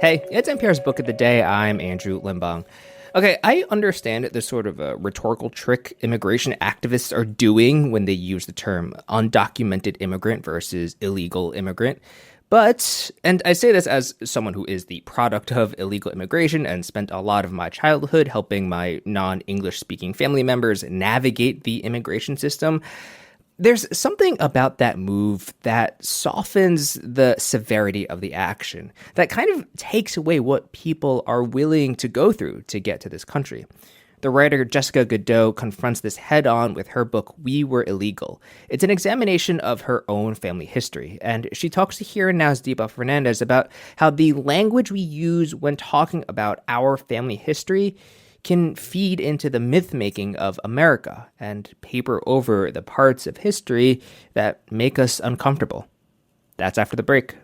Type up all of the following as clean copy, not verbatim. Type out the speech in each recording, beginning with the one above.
Hey, it's NPR's Book of the Day. I'm Andrew Limbong. Okay, I understand the sort of a rhetorical trick immigration activists are doing when they use the term undocumented immigrant versus illegal immigrant. But, and I say this as someone who is the product of illegal immigration and spent a lot of my childhood helping my non-English speaking family members navigate the immigration system. There's something about that move that softens the severity of the action, that kind of takes away what people are willing to go through to get to this country. The writer Jessica Goudeau confronts this head on with her book, We Were Illegal. It's an examination of her own family history, and she talks to Here and Now's Deepa Fernandes about how the language we use when talking about our family history can feed into the myth-making of America and paper over the parts of history that make us uncomfortable. That's after the break.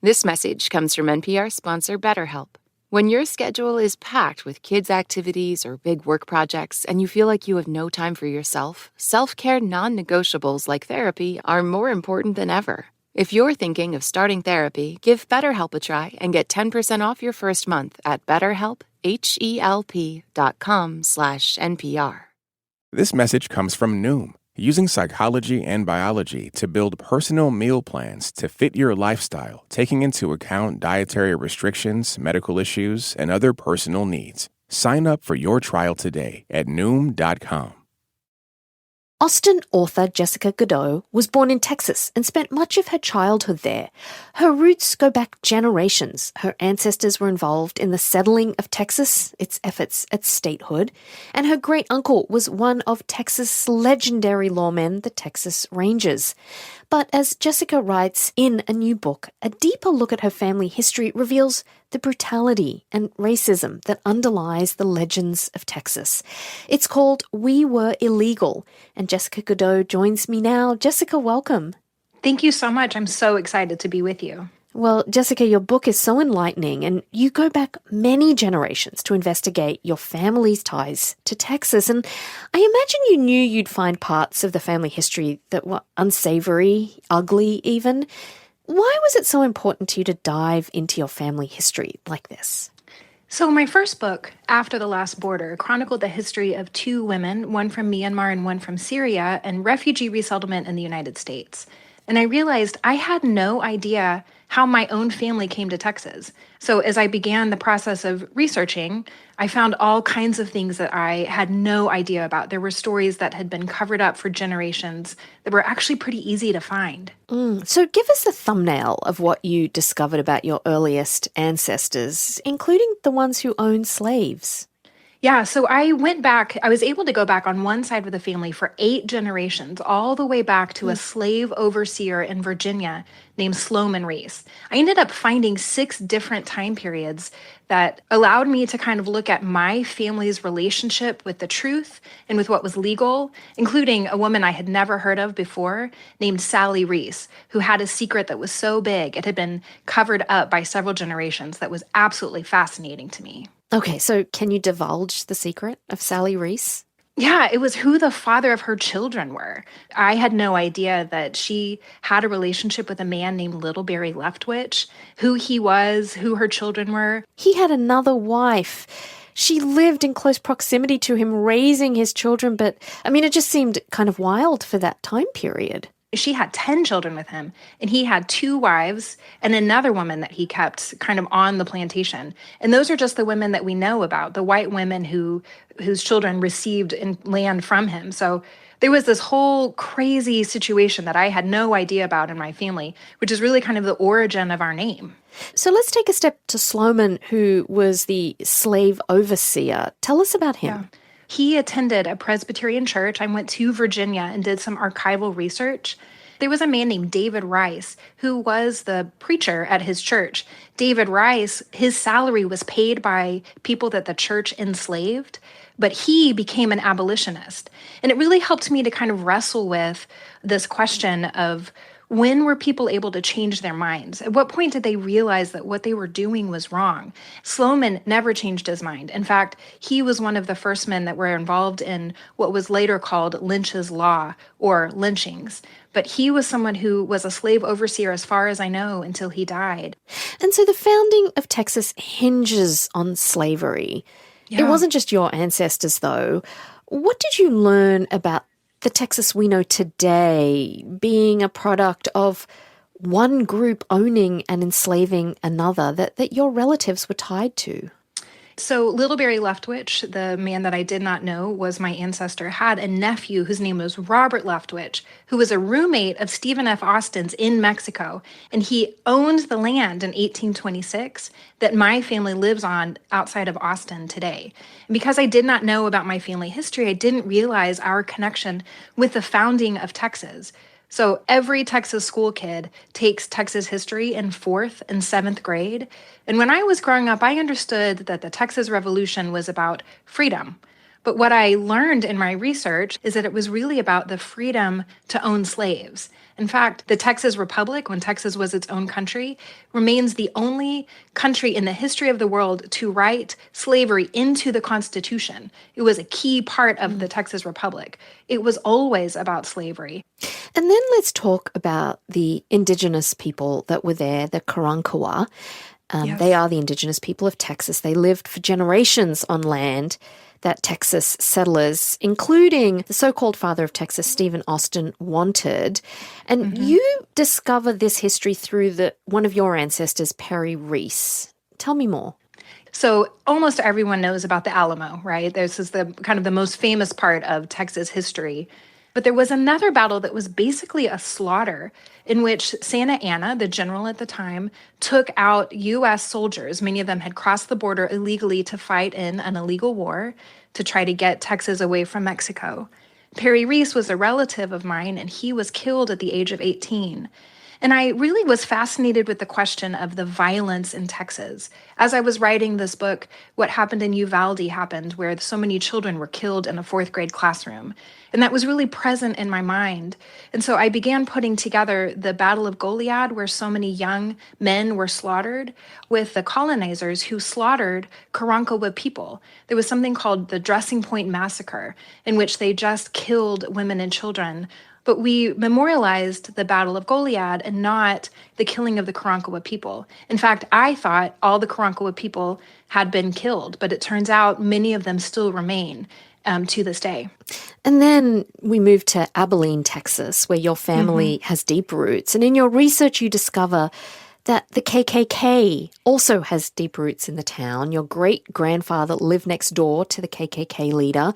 This message comes from NPR sponsor BetterHelp. When your schedule is packed with kids' activities or big work projects and you feel like you have no time for yourself, self-care non-negotiables like therapy are more important than ever. If you're thinking of starting therapy, give BetterHelp a try and get 10% off your first month at BetterHelp.com/NPR. This message comes from Noom, using psychology and biology to build personal meal plans to fit your lifestyle, taking into account dietary restrictions, medical issues, and other personal needs. Sign up for your trial today at Noom.com. Austin author Jessica Goudeau was born in Texas and spent much of her childhood there. Her roots go back generations. Her ancestors were involved in the settling of Texas, its efforts at statehood, and her great-uncle was one of Texas' legendary lawmen, the Texas Rangers. But as Jessica writes in a new book, a deeper look at her family history reveals the brutality and racism that underlies the legends of Texas. It's called We Were Illegal, and Jessica Goudeau joins me now. Jessica, welcome. Thank you so much. I'm so excited to be with you. Well, Jessica, your book is so enlightening, and you go back many generations to investigate your family's ties to Texas. And I imagine you knew you'd find parts of the family history that were unsavory, ugly even. Why was it so important to you to dive into your family history like this? So my first book, After the Last Border, chronicled the history of two women, one from Myanmar and one from Syria, and refugee resettlement in the United States. And I realized I had no idea how my own family came to Texas. So as I began the process of researching, I found all kinds of things that I had no idea about. There were stories that had been covered up for generations that were actually pretty easy to find. So give us a thumbnail of what you discovered about your earliest ancestors, including the ones who owned slaves. Yeah, so I was able to go back on one side of the family for 8 generations, all the way back to a slave overseer in Virginia named Sloman Reese. I ended up finding 6 different time periods that allowed me to kind of look at my family's relationship with the truth and with what was legal, including a woman I had never heard of before named Sally Reese, who had a secret that was so big it had been covered up by several generations that was absolutely fascinating to me. Okay, so can you divulge the secret of Sally Reese? Yeah, it was who the father of her children were. I had no idea that she had a relationship with a man named Littleberry Leftwich, who he was, who her children were. He had another wife. She lived in close proximity to him, raising his children, but, it just seemed kind of wild for that time period. She had 10 children with him, and he had 2 wives and another woman that he kept kind of on the plantation. And those are just the women that we know about, the white women whose children received land from him. So there was this whole crazy situation that I had no idea about in my family, which is really kind of the origin of our name. So let's take a step to Sloman, who was the slave overseer. Tell us about him. Yeah. He attended a Presbyterian church. I went to Virginia and did some archival research. There was a man named David Rice who was the preacher at his church. David Rice, his salary was paid by people that the church enslaved, but he became an abolitionist. And it really helped me to kind of wrestle with this question of When were people able to change their minds? At what point did they realize that what they were doing was wrong? Sloman never changed his mind. In fact, he was one of the first men that were involved in what was later called Lynch's Law or lynchings. But he was someone who was a slave overseer, as far as I know, until he died. And so the founding of Texas hinges on slavery. It Yeah. wasn't just your ancestors, though. What did you learn about the Texas we know today being a product of one group owning and enslaving another that your relatives were tied to? So Littleberry Leftwich, the man that I did not know was my ancestor, had a nephew whose name was Robert Leftwich, who was a roommate of Stephen F. Austin's in Mexico. And he owned the land in 1826 that my family lives on outside of Austin today. And because I did not know about my family history, I didn't realize our connection with the founding of Texas. So every Texas school kid takes Texas history in 4th and 7th grade. And when I was growing up, I understood that the Texas Revolution was about freedom. But what I learned in my research is that it was really about the freedom to own slaves. In fact, the Texas Republic, when Texas was its own country, remains the only country in the history of the world to write slavery into the Constitution. It was a key part of the Texas Republic. It was always about slavery. And then let's talk about the indigenous people that were there, the Karankawa. Yes. They are the indigenous people of Texas. They lived for generations on land that Texas settlers, including the so-called father of Texas, Stephen Austin, wanted. And you discover this history through one of your ancestors, Perry Reese. Tell me more. So almost everyone knows about the Alamo, right? This is the kind of the most famous part of Texas history. But there was another battle that was basically a slaughter in which Santa Anna, the general at the time, took out U.S. soldiers. Many of them had crossed the border illegally to fight in an illegal war to try to get Texas away from Mexico. Perry Reese was a relative of mine, and he was killed at the age of 18. And I really was fascinated with the question of the violence in Texas. As I was writing this book, what happened in Uvalde happened, where so many children were killed in a 4th grade classroom. And that was really present in my mind. And so I began putting together the Battle of Goliad, where so many young men were slaughtered, with the colonizers who slaughtered Karankawa people. There was something called the Dressing Point Massacre, in which they just killed women and children. But we memorialized the Battle of Goliad and not the killing of the Karankawa people. In fact, I thought all the Karankawa people had been killed, but it turns out many of them still remain to this day. And then we move to Abilene, Texas, where your family has deep roots. And in your research, you discover that the KKK also has deep roots in the town. Your great-grandfather lived next door to the KKK leader.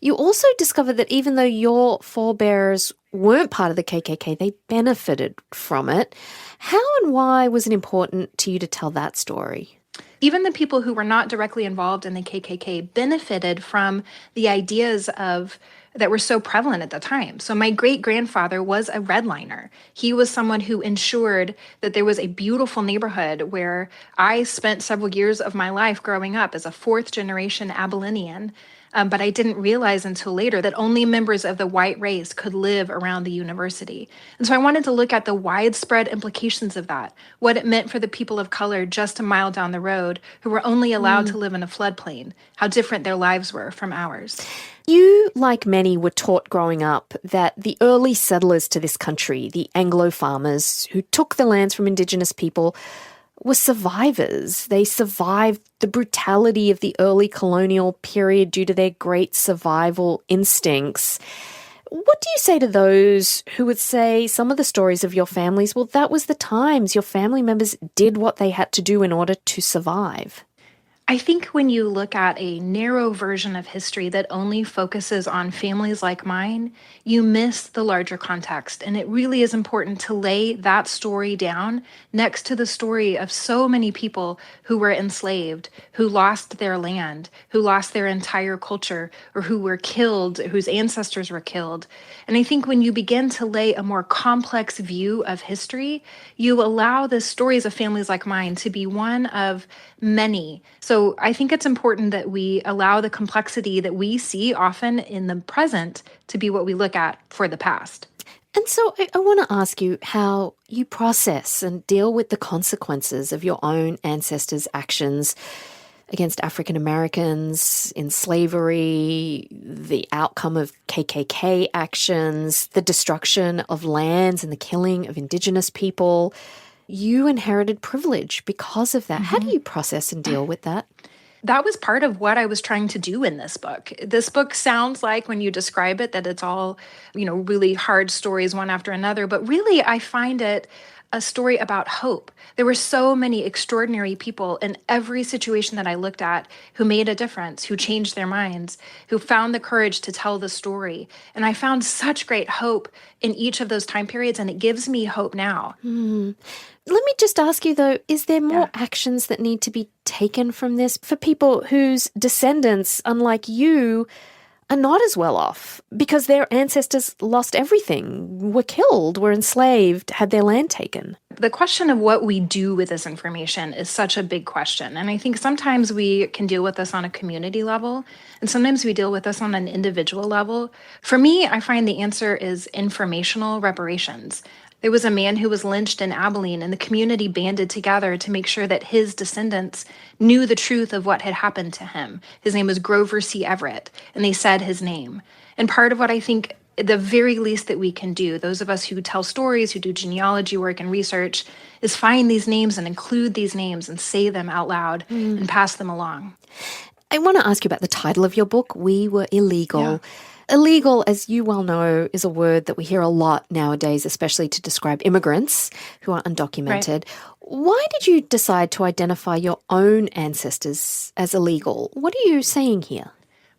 You also discovered that even though your forebears weren't part of the KKK, they benefited from it. How and why was it important to you to tell that story? Even the people who were not directly involved in the KKK benefited from the ideas that were so prevalent at the time. So my great-grandfather was a redliner. He was someone who ensured that there was a beautiful neighborhood where I spent several years of my life growing up as a 4th-generation Abilenian. But I didn't realize until later that only members of the white race could live around the university. And so I wanted to look at the widespread implications of that, what it meant for the people of color just a mile down the road who were only allowed to live in a floodplain, how different their lives were from ours. You, like many, were taught growing up that the early settlers to this country, the Anglo farmers who took the lands from Indigenous people, were survivors. They survived the brutality of the early colonial period due to their great survival instincts. What do you say to those who would say some of the stories of your families, well, that was the times your family members did what they had to do in order to survive? I think when you look at a narrow version of history that only focuses on families like mine, you miss the larger context. And it really is important to lay that story down next to the story of so many people who were enslaved, who lost their land, who lost their entire culture, or who were killed, whose ancestors were killed. And I think when you begin to lay a more complex view of history, you allow the stories of families like mine to be one of many. So I think it's important that we allow the complexity that we see often in the present to be what we look at for the past. And so I want to ask you how you process and deal with the consequences of your own ancestors' actions against African Americans in slavery, the outcome of KKK actions, the destruction of lands and the killing of Indigenous people. You inherited privilege because of that. How do you process and deal with that? That was part of what I was trying to do in this book. This book sounds like, when you describe it, that it's all, really hard stories one after another. But really, I find it a story about hope. There were so many extraordinary people in every situation that I looked at who made a difference, who changed their minds, who found the courage to tell the story. And I found such great hope in each of those time periods, and it gives me hope now. Let me just ask you, though, is there more actions that need to be taken from this for people whose descendants, unlike you, are not as well off because their ancestors lost everything, were killed, were enslaved, had their land taken? The question of what we do with this information is such a big question. And I think sometimes we can deal with this on a community level, and sometimes we deal with this on an individual level. For me, I find the answer is informational reparations. There was a man who was lynched in Abilene, and the community banded together to make sure that his descendants knew the truth of what had happened to him. His name was Grover C. Everett, and they said his name. And part of what I think the very least that we can do, those of us who tell stories, who do genealogy work and research, is find these names and include these names and say them out loud and pass them along. I want to ask you about the title of your book, We Were Illegal. Illegal, as you well know, is a word that we hear a lot nowadays, especially to describe immigrants who are undocumented. Right. Why did you decide to identify your own ancestors as illegal? What are you saying here?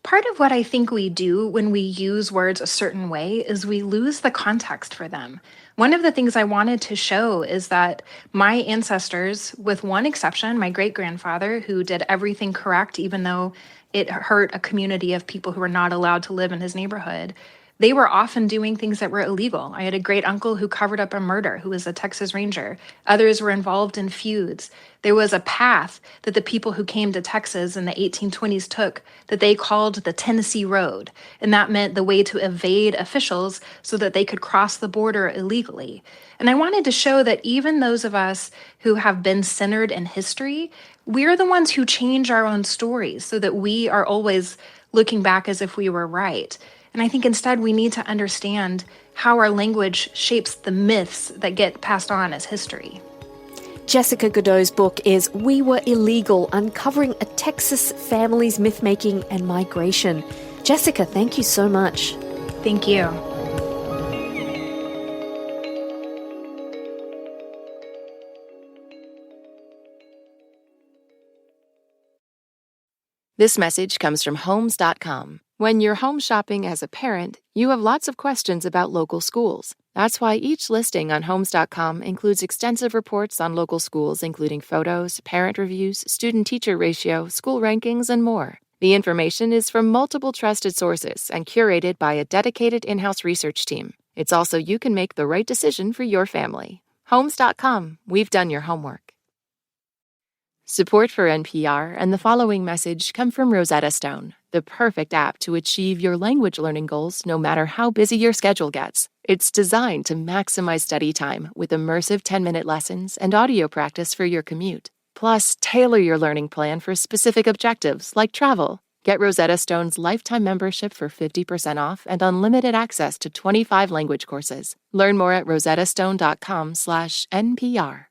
Part of what I think we do when we use words a certain way is we lose the context for them. One of the things I wanted to show is that my ancestors, with one exception, my great-grandfather, who did everything correct, even though it hurt a community of people who were not allowed to live in his neighborhood, they were often doing things that were illegal. I had a great uncle who covered up a murder, who was a Texas Ranger. Others were involved in feuds. There was a path that the people who came to Texas in the 1820s took that they called the Tennessee Road. And that meant the way to evade officials so that they could cross the border illegally. And I wanted to show that even those of us who have been centered in history, we're the ones who change our own stories so that we are always looking back as if we were right. And I think instead we need to understand how our language shapes the myths that get passed on as history. Jessica Goudeau's book is We Were Illegal, Uncovering a Texas Family's Mythmaking and Migration. Jessica, thank you so much. Thank you. This message comes from Homes.com. When you're home shopping as a parent, you have lots of questions about local schools. That's why each listing on Homes.com includes extensive reports on local schools, including photos, parent reviews, student-teacher ratio, school rankings, and more. The information is from multiple trusted sources and curated by a dedicated in-house research team. It's also you can make the right decision for your family. Homes.com. We've done your homework. Support for NPR and the following message come from Rosetta Stone, the perfect app to achieve your language learning goals no matter how busy your schedule gets. It's designed to maximize study time with immersive 10-minute lessons and audio practice for your commute. Plus, tailor your learning plan for specific objectives like travel. Get Rosetta Stone's lifetime membership for 50% off and unlimited access to 25 language courses. Learn more at rosettastone.com/NPR.